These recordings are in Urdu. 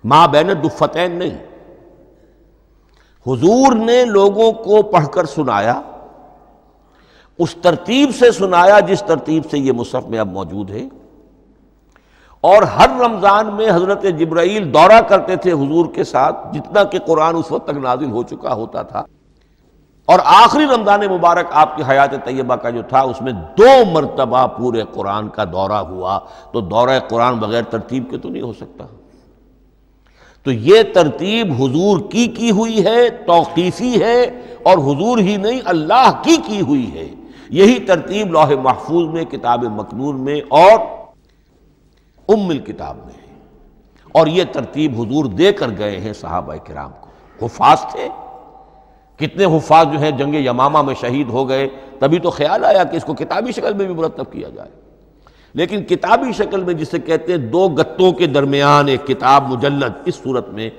ما بین الدفتین نہیں، حضور نے لوگوں کو پڑھ کر سنایا، اس ترتیب سے سنایا جس ترتیب سے یہ مصحف میں اب موجود ہے، اور ہر رمضان میں حضرت جبرائیل دورہ کرتے تھے حضور کے ساتھ، جتنا کہ قرآن اس وقت تک نازل ہو چکا ہوتا تھا، اور آخری رمضان مبارک آپ کی حیات طیبہ کا جو تھا اس میں 2 مرتبہ پورے قرآن کا دورہ ہوا، تو دورہ قرآن بغیر ترتیب کے تو نہیں ہو سکتا۔ تو یہ ترتیب حضور کی ہوئی ہے، توقیفی ہے، اور حضور ہی نہیں اللہ کی ہوئی ہے۔ یہی ترتیب لوح محفوظ میں، کتاب مکنون میں اور ام الکتاب میں ہے، اور یہ ترتیب حضور دے کر گئے ہیں صحابہ کرام کو۔ حفاظ تھے، کتنے حفاظ جو ہیں جنگ یمامہ میں شہید ہو گئے، تبھی تو خیال آیا کہ اس کو کتابی شکل میں بھی مرتب کیا جائے، لیکن کتابی شکل میں جسے کہتے ہیں 2 گتوں کے درمیان ایک کتاب مجلد، اس صورت میں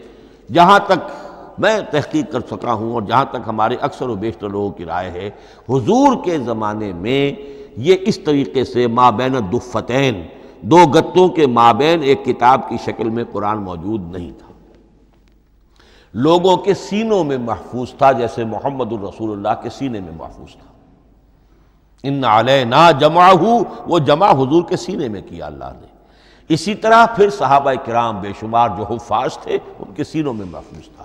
جہاں تک میں تحقیق کر سکا ہوں اور جہاں تک ہمارے اکثر و بیشتر لوگوں کی رائے ہے، حضور کے زمانے میں یہ اس طریقے سے ما بین الدفتین، 2 گتوں کے مابین ایک کتاب کی شکل میں قرآن موجود نہیں تھا، لوگوں کے سینوں میں محفوظ تھا، جیسے محمد الرسول اللہ کے سینے میں محفوظ تھا۔ ان علینا جمعہ، وہ جمع حضور کے سینے میں کیا اللہ نے۔ اسی طرح پھر صحابہ کرام بے شمار جو حفاظ تھے ان کے سینوں میں محفوظ تھا۔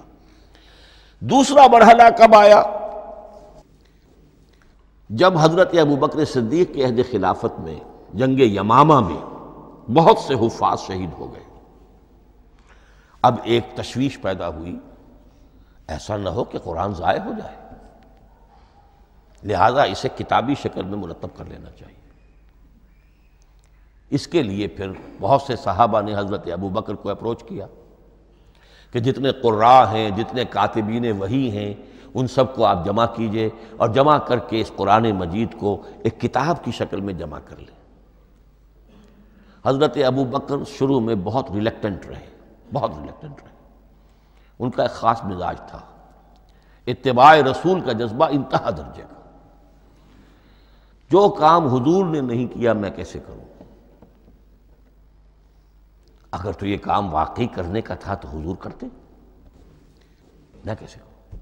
دوسرا مرحلہ کب آیا؟ جب حضرت ابوبکر صدیق کے عہد خلافت میں جنگ یمامہ میں بہت سے حفاظ شہید ہو گئے۔ اب ایک تشویش پیدا ہوئی، ایسا نہ ہو کہ قرآن ضائع ہو جائے، لہذا اسے کتابی شکل میں مرتب کر لینا چاہیے۔ اس کے لیے پھر بہت سے صحابہ نے حضرت ابوبکر کو اپروچ کیا کہ جتنے قراء ہیں، جتنے کاتبین وحی ہیں، ان سب کو آپ جمع کیجئے اور جمع کر کے اس قرآن مجید کو ایک کتاب کی شکل میں جمع کر لیں۔ حضرت ابوبکر شروع میں بہت ریلیکٹنٹ رہے، ان کا ایک خاص مزاج تھا، اتباع رسول کا جذبہ انتہا درجے کا۔ جو کام حضور نے نہیں کیا میں کیسے کروں؟ اگر تو یہ کام واقعی کرنے کا تھا تو حضور کرتے، میں کیسے کروں؟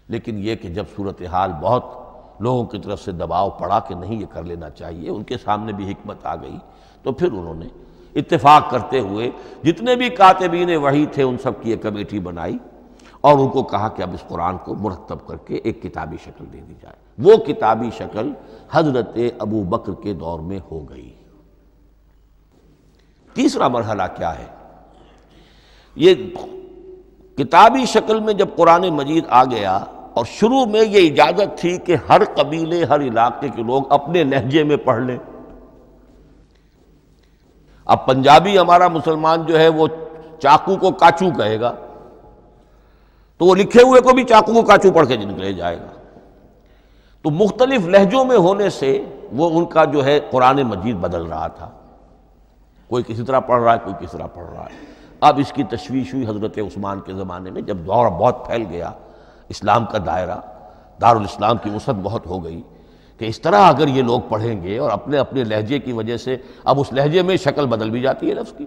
لیکن یہ کہ جب صورتحال بہت لوگوں کی طرف سے دباؤ پڑا کہ نہیں یہ کر لینا چاہیے، ان کے سامنے بھی حکمت آ گئی، تو پھر انہوں نے اتفاق کرتے ہوئے جتنے بھی کاتبین وحی تھے ان سب کی ایک کمیٹی بنائی اور ان کو کہا کہ اب اس قرآن کو مرتب کر کے ایک کتابی شکل دے دی جائے۔ وہ کتابی شکل حضرت ابوبکر کے دور میں ہو گئی۔ تیسرا مرحلہ کیا ہے؟ یہ کتابی شکل میں جب قرآن مجید آ گیا، اور شروع میں یہ اجازت تھی کہ ہر قبیلے، ہر علاقے کے لوگ اپنے لہجے میں پڑھ لیں۔ اب پنجابی ہمارا مسلمان جو ہے وہ چاقو کو کاچو کہے گا، تو وہ لکھے ہوئے کو بھی چاقو کو کاچو پڑھ کے نکلے جائے گا۔ تو مختلف لہجوں میں ہونے سے وہ ان کا جو ہے قرآن مجید بدل رہا تھا، کوئی کسی طرح پڑھ رہا ہے، کوئی کس طرح پڑھ رہا ہے۔ اب اس کی تشویش ہوئی حضرت عثمان کے زمانے میں، جب دور بہت پھیل گیا، اسلام کا دائرہ، دارالاسلام کی وسعت بہت ہو گئی، کہ اس طرح اگر یہ لوگ پڑھیں گے اور اپنے اپنے لہجے کی وجہ سے اب اس لہجے میں شکل بدل بھی جاتی ہے لفظ کی۔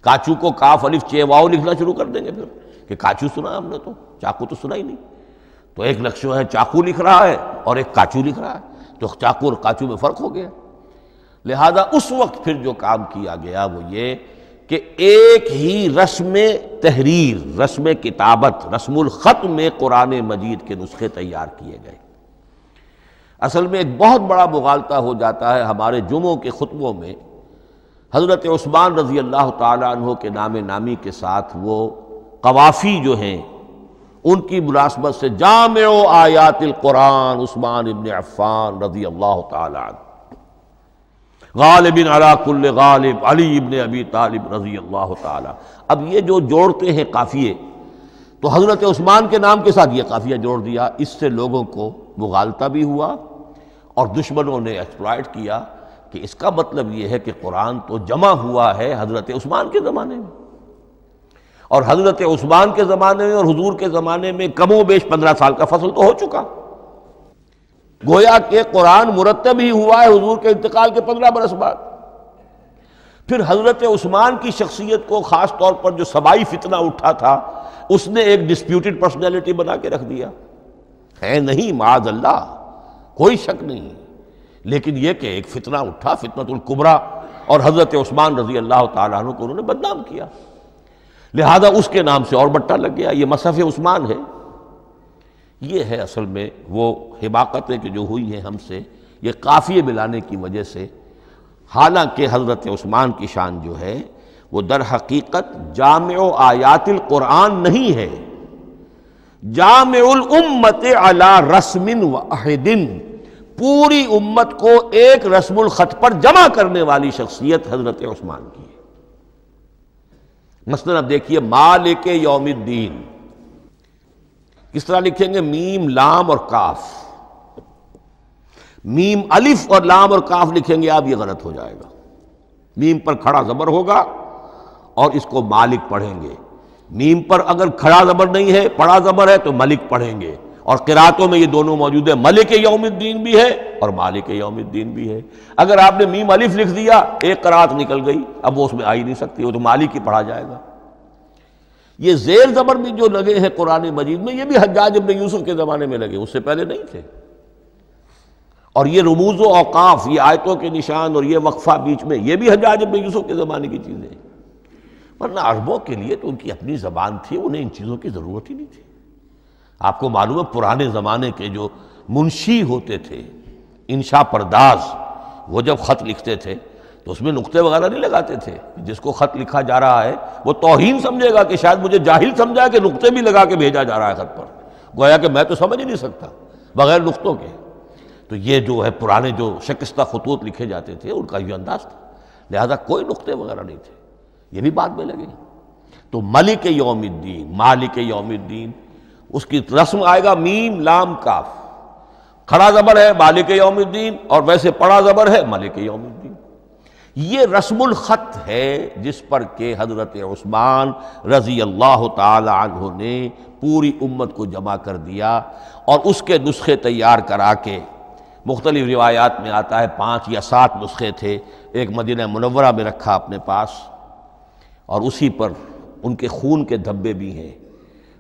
کاچو کو کاف الف چے واو لکھنا شروع کر دیں گے پھر کہ کاچو سنا ہم نے، تو چاقو تو سنا ہی نہیں۔ تو ایک لفظ جو ہے چاقو لکھ رہا ہے اور ایک کاچو لکھ رہا ہے، تو چاقو اور کاچو میں فرق ہو گیا۔ لہذا اس وقت پھر جو کام کیا گیا وہ یہ کہ ایک ہی رسم تحریر، رسم کتابت، رسم الخط میں قرآن مجید کے نسخے تیار کیے گئے۔ اصل میں ایک بہت بڑا مغالطہ ہو جاتا ہے ہمارے جمعوں کے خطبوں میں، حضرت عثمان رضی اللہ تعالیٰ عنہ کے نام نامی کے ساتھ وہ قوافی جو ہیں ان کی مناسبت سے جامع آیات القرآن عثمان ابن عفان رضی اللہ تعالیٰ عنہ، غالب علی کل غالب علی ابن ابی طالب رضی اللہ تعالیٰ۔ اب یہ جو جوڑتے ہیں قافیے، تو حضرت عثمان کے نام کے ساتھ یہ قافیہ جوڑ دیا، اس سے لوگوں کو مغالطہ بھی ہوا اور دشمنوں نے ایکسپلائٹ کیا کہ اس کا مطلب یہ ہے کہ قرآن تو جمع ہوا ہے حضرت عثمان کے زمانے میں، اور حضرت عثمان کے زمانے میں اور حضور کے زمانے میں کم و بیش 15 سال کا فصل تو ہو چکا، گویا کہ قرآن مرتب ہی ہوا ہے حضور کے انتقال کے 15 برس بعد۔ پھر حضرت عثمان کی شخصیت کو خاص طور پر جو سبائی فتنہ اٹھا تھا اس نے ایک ڈسپیوٹڈ پرسنالٹی بنا کے رکھ دیا ہے، نہیں معاذ اللہ، کوئی شک نہیں، لیکن یہ کہ ایک فتنہ اٹھا، فتنۃ الکبریٰ، اور حضرت عثمان رضی اللہ تعالیٰ عنہ کو انہوں نے بدنام کیا، لہذا اس کے نام سے اور بٹا لگ گیا، یہ مصحف عثمان ہے۔ یہ ہے اصل میں وہ حماقتیں کہ جو ہوئی ہیں ہم سے، یہ قافیے ملانے کی وجہ سے، حالانکہ حضرت عثمان کی شان جو ہے وہ در حقیقت جامع آیات القرآن نہیں ہے، جامع الامت علی رسم واحد، پوری امت کو ایک رسم الخط پر جمع کرنے والی شخصیت حضرت عثمان کی ہے۔ مثلا اب دیکھیے مالک یوم الدین کس طرح لکھیں گے؟ میم لام اور کاف، میم الف اور لام اور کاف لکھیں گے آپ، یہ غلط ہو جائے گا، میم پر کھڑا زبر ہوگا اور اس کو مالک پڑھیں گے، میم پر اگر کھڑا زبر نہیں ہے پڑا زبر ہے تو ملک پڑھیں گے، اور قراتوں میں یہ دونوں موجود ہے، ملک یوم الدین بھی ہے اور مالک یوم الدین بھی ہے۔ اگر آپ نے میم الف لکھ دیا ایک قرات نکل گئی، اب وہ اس میں آ ہی نہیں سکتی، وہ تو مالک ہی پڑھا جائے گا۔ یہ زیر زبر بھی جو لگے ہیں قرآن مجید میں، یہ بھی حجاج ابن یوسف کے زمانے میں لگے، اس سے پہلے نہیں تھے۔ اور یہ رموز و اوقاف، یہ آیتوں کے نشان اور یہ وقفہ بیچ میں، یہ بھی حجاج ابن یوسف کے زمانے کی چیزیں ہیں، ورنہ عربوں کے لیے تو ان کی اپنی زبان تھی، انہیں ان چیزوں کی ضرورت ہی نہیں تھی۔ آپ کو معلوم ہے پرانے زمانے کے جو منشی ہوتے تھے، انشاء پرداز، وہ جب خط لکھتے تھے تو اس میں نقطے وغیرہ نہیں لگاتے تھے، جس کو خط لکھا جا رہا ہے وہ توہین سمجھے گا کہ شاید مجھے جاہل سمجھا کہ نقطے بھی لگا کے بھیجا جا رہا ہے خط پر، گویا کہ میں تو سمجھ ہی نہیں سکتا بغیر نقطوں کے۔ تو یہ جو ہے پرانے جو شکستہ خطوط لکھے جاتے تھے ان کا یہ انداز تھا، لہذا کوئی نقطے وغیرہ نہیں تھے، یہ بھی بعد میں لگے۔ تو ملک یوم الدین، مالک یوم الدین، اس کی رسم آئے گا میم لام کاف، کھڑا زبر ہے مالک یوم الدین اور ویسے پڑا زبر ہے ملک یوم الدین۔ یہ رسم الخط ہے جس پر کہ حضرت عثمان رضی اللہ تعالی عنہ نے پوری امت کو جمع کر دیا، اور اس کے نسخے تیار کرا کے، مختلف روایات میں آتا ہے 5 یا 7 نسخے تھے، ایک مدینہ منورہ میں رکھا اپنے پاس، اور اسی پر ان کے خون کے دھبے بھی ہیں،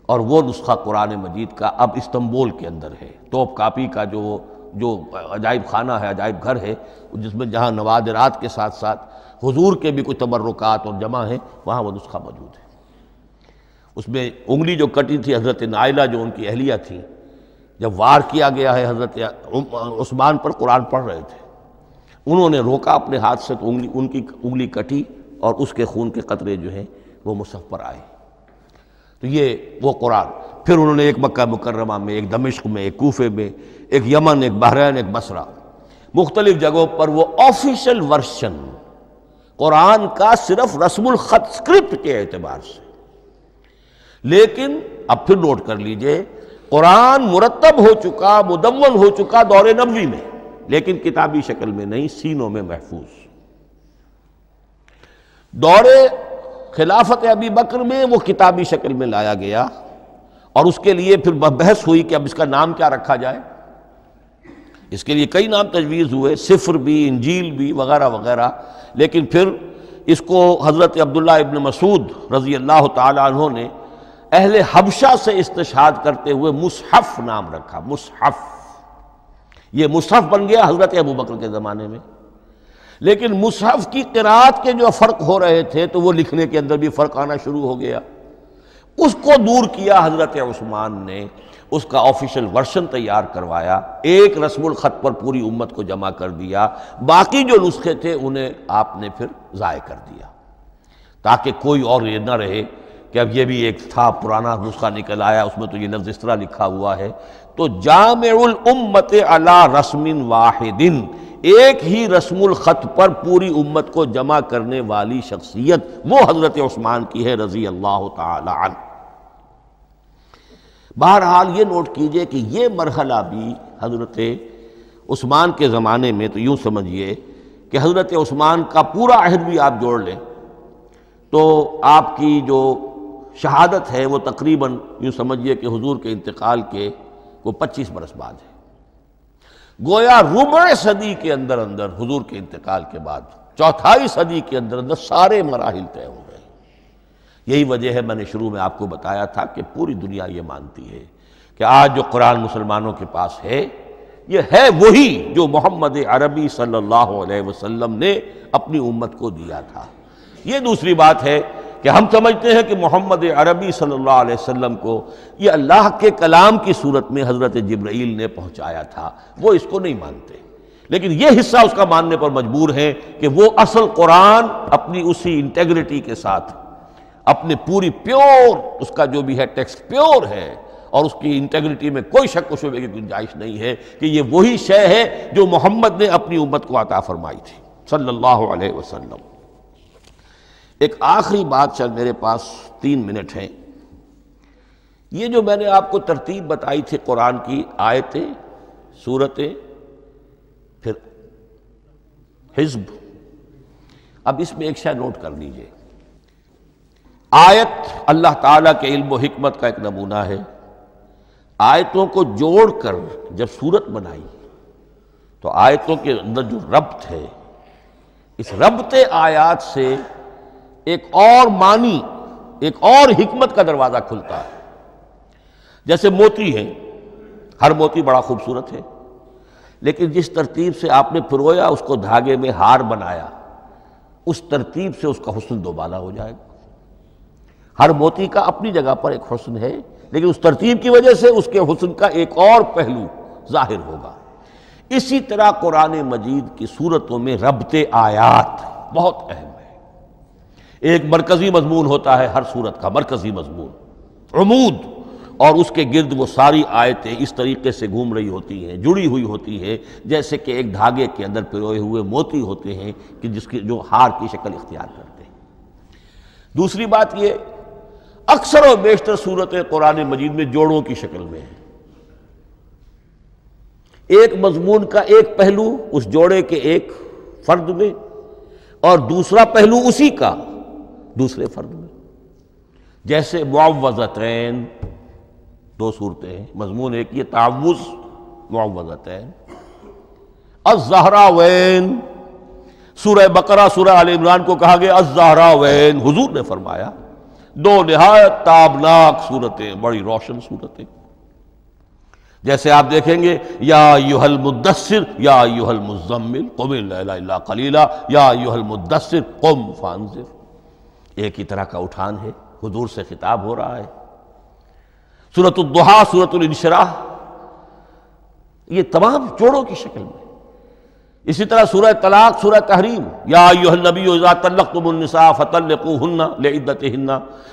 اور وہ نسخہ قرآن مجید کا اب استنبول کے اندر ہے، توپ کاپی کا جو عجائب خانہ ہے، عجائب گھر ہے، جس میں جہاں نوادرات کے ساتھ ساتھ حضور کے بھی کچھ تبرکات اور جمع ہیں، وہاں وہ نسخہ موجود ہے۔ اس میں انگلی جو کٹی تھی حضرت نائلہ جو ان کی اہلیہ تھیں، جب وار کیا گیا ہے حضرت عثمان پر، قرآن پڑھ رہے تھے، انہوں نے روکا اپنے ہاتھ سے تو ان کی انگلی کٹی اور اس کے خون کے قطرے جو ہیں وہ مصحف پر آئے۔ تو یہ وہ قرآن، پھر انہوں نے ایک مکہ مکرمہ میں، ایک دمشق میں، ایک کوفے میں، ایک یمن، ایک بحرین، ایک بصرہ، مختلف جگہوں پر وہ آفیشل ورشن قرآن کا صرف رسم الخط اسکرپٹ کے اعتبار سے۔ لیکن اب پھر نوٹ کر لیجئے، قرآن مرتب ہو چکا، مدون ہو چکا دور نبوی میں، لیکن کتابی شکل میں نہیں، سینوں میں محفوظ۔ دور خلافت ابی بکر میں وہ کتابی شکل میں لایا گیا، اور اس کے لیے پھر بحث ہوئی کہ اب اس کا نام کیا رکھا جائے۔ اس کے لیے کئی نام تجویز ہوئے، سفر بھی، انجیل بھی، وغیرہ وغیرہ، لیکن پھر اس کو حضرت عبداللہ ابن مسعود رضی اللہ تعالی عنہ نے اہل حبشہ سے استشہاد کرتے ہوئے مصحف نام رکھا، مصحف۔ یہ مصحف بن گیا حضرت ابو بکر کے زمانے میں، لیکن مصحف کی قرات کے جو فرق ہو رہے تھے تو وہ لکھنے کے اندر بھی فرق آنا شروع ہو گیا، اس کو دور کیا حضرت عثمان نے، اس کا آفیشل ورشن تیار کروایا، ایک رسم الخط پر پوری امت کو جمع کر دیا، باقی جو نسخے تھے انہیں آپ نے پھر ضائع کر دیا، تاکہ کوئی اور یہ نہ رہے کہ اب یہ بھی ایک تھا پرانا نسخہ نکل آیا، اس میں تو یہ لفظ اس طرح لکھا ہوا ہے۔ تو جامع الامت علی رسم واحد، ایک ہی رسم الخط پر پوری امت کو جمع کرنے والی شخصیت وہ حضرت عثمان کی ہے رضی اللہ تعالی عنہ۔ بہرحال یہ نوٹ کیجئے کہ یہ مرحلہ بھی حضرت عثمان کے زمانے میں، تو یوں سمجھیے کہ حضرت عثمان کا پورا عہد بھی آپ جوڑ لیں تو آپ کی جو شہادت ہے وہ تقریباً یوں سمجھیے کہ حضور کے انتقال کے وہ 25 برس بعد ہے، گویا ربع صدی کے اندر حضور کے انتقال کے بعد چوتھائی صدی کے اندر اندر سارے مراحل طے ہو گئے۔ یہی وجہ ہے میں نے شروع میں آپ کو بتایا تھا کہ پوری دنیا یہ مانتی ہے کہ آج جو قرآن مسلمانوں کے پاس ہے یہ ہے وہی جو محمد عربی صلی اللہ علیہ وسلم نے اپنی امت کو دیا تھا۔ یہ دوسری بات ہے کہ ہم سمجھتے ہیں کہ محمد عربی صلی اللہ علیہ وسلم کو یہ اللہ کے کلام کی صورت میں حضرت جبرائیل نے پہنچایا تھا، وہ اس کو نہیں مانتے، لیکن یہ حصہ اس کا ماننے پر مجبور ہیں کہ وہ اصل قرآن اپنی اسی انٹیگریٹی کے ساتھ، اپنے پوری پیور، اس کا جو بھی ہے ٹیکسٹ پیور ہے اور اس کی انٹیگریٹی میں کوئی شک و شبہ کی گنجائش نہیں ہے کہ یہ وہی شے ہے جو محمد نے اپنی امت کو عطا فرمائی تھی صلی اللہ علیہ وسلم۔ ایک آخری بات چل میرے پاس 3 منٹ ہیں، یہ جو میں نے آپ کو ترتیب بتائی تھی قرآن کی، آیتیں، سورتیں، پھر حزب، اب اس میں ایک شے نوٹ کر لیجئے۔ آیت اللہ تعالیٰ کے علم و حکمت کا ایک نمونہ ہے۔ آیتوں کو جوڑ کر جب سورت بنائی تو آیتوں کے اندر جو ربط ہے، اس ربط آیات سے ایک اور معنی، ایک اور حکمت کا دروازہ کھلتا ہے۔ جیسے موتی ہے، ہر موتی بڑا خوبصورت ہے، لیکن جس ترتیب سے آپ نے پرویا، اس کو دھاگے میں ہار بنایا، اس ترتیب سے اس کا حسن دوبالا ہو جائے گا۔ ہر موتی کا اپنی جگہ پر ایک حسن ہے، لیکن اس ترتیب کی وجہ سے اس کے حسن کا ایک اور پہلو ظاہر ہوگا۔ اسی طرح قرآن مجید کی صورتوں میں ربط آیات بہت اہم ہے۔ ایک مرکزی مضمون ہوتا ہے ہر صورت کا، مرکزی مضمون، عمود، اور اس کے گرد وہ ساری آیتیں اس طریقے سے گھوم رہی ہوتی ہیں، جڑی ہوئی ہوتی ہیں، جیسے کہ ایک دھاگے کے اندر پروئے ہوئے موتی ہوتے ہیں کہ جس کی جو ہار کی شکل اختیار کرتے ہیں۔ دوسری بات یہ، اکثر و بیشتر صورتیں قرآن مجید میں جوڑوں کی شکل میں ہیں۔ ایک مضمون کا ایک پہلو اس جوڑے کے ایک فرد میں، اور دوسرا پہلو اسی کا دوسرے فرد میں۔ جیسے معوذتین، 2 صورتیں ہیں، مضمون ایک یہ تعوذ، معوذتین۔ الزہراوین، سورہ بقرہ، سورہ آل عمران کو کہا گیا الزہراوین، حضور نے فرمایا 2 نہایت تابناک صورتیں، بڑی روشن صورتیں۔ جیسے آپ دیکھیں گے یا ایھا المدثر یا ایھا المزمل قم اللیل الا قلیلا یا ایھا المدثر قم فانذر، ایک ہی طرح کا اٹھان ہے، حضور سے خطاب ہو رہا ہے۔ سورۃ الضحیٰ، سورۃ الانشراح، یہ تمام جوڑوں کی شکل میں۔ اسی طرح سورہ طلاق، سورہ تحریم، یا ایھا النبی اذا طلقتم النساء فطلقوہن لعدتہن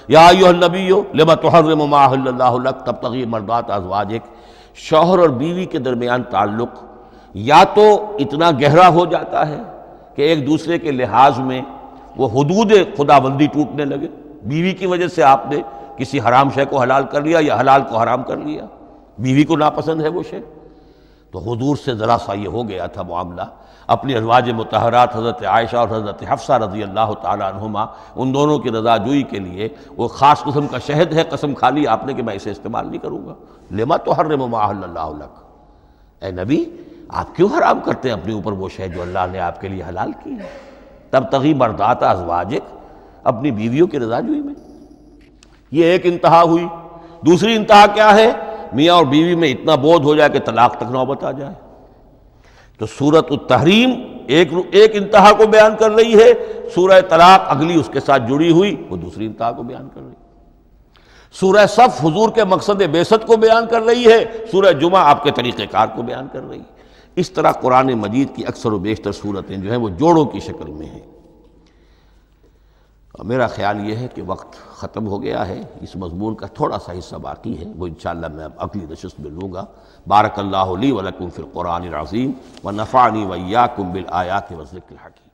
یا ایھا النبی لم تحرم ما احل اللہ لک تبتغی مرضات ازواجک۔ شوہر اور بیوی کے درمیان تعلق یا تو اتنا گہرا ہو جاتا ہے کہ ایک دوسرے کے لحاظ میں وہ حدود خداوندی ٹوٹنے لگے، بیوی کی وجہ سے آپ نے کسی حرام شے کو حلال کر لیا یا حلال کو حرام کر لیا، بیوی کو ناپسند ہے وہ شے، تو حضور سے ذرا سا یہ ہو گیا تھا معاملہ۔ اپنی ازواج مطہرات حضرت عائشہ اور حضرت حفصہ رضی اللہ تعالیٰ عنہما، ان دونوں کی رضا جوئی کے لیے وہ خاص قسم کا شہد ہے، قسم کھا لی آپ نے کہ میں اسے استعمال نہیں کروں گا۔ لما تحرم ما احل اللہ لک، اے نبی آپ کیوں حرام کرتے ہیں اپنے اوپر وہ شے جو اللہ نے آپ کے لیے حلال کی ہے؟ تبتغی مرضات ازواجک، اپنی بیویوں کی رضا جوئی میں۔ یہ ایک انتہا ہوئی۔ دوسری انتہا کیا ہے؟ میاں اور بیوی میں اتنا بودھ ہو جائے کہ طلاق تک نوبت آ جائے۔ تو سورۃ التحریم ایک انتہا کو بیان کر رہی ہے، سورہ طلاق اگلی اس کے ساتھ جڑی ہوئی وہ دوسری انتہا کو بیان کر رہی ہے۔ سورہ صف حضور کے مقصد بعثت کو بیان کر رہی ہے، سورہ جمعہ آپ کے طریقہ کار کو بیان کر رہی ہے۔ اس طرح قرآن مجید کی اکثر و بیشتر صورتیں جو ہیں وہ جوڑوں کی شکل میں ہیں۔ میرا خیال یہ ہے کہ وقت ختم ہو گیا ہے، اس مضمون کا تھوڑا سا حصہ باقی ہے، وہ انشاءاللہ میں اب اگلی نشست میں لوں گا۔ بارک اللہ لی ولکم فی القرآن العظیم ونفعنی وإیاکم بالآیات والذکر الحکیم۔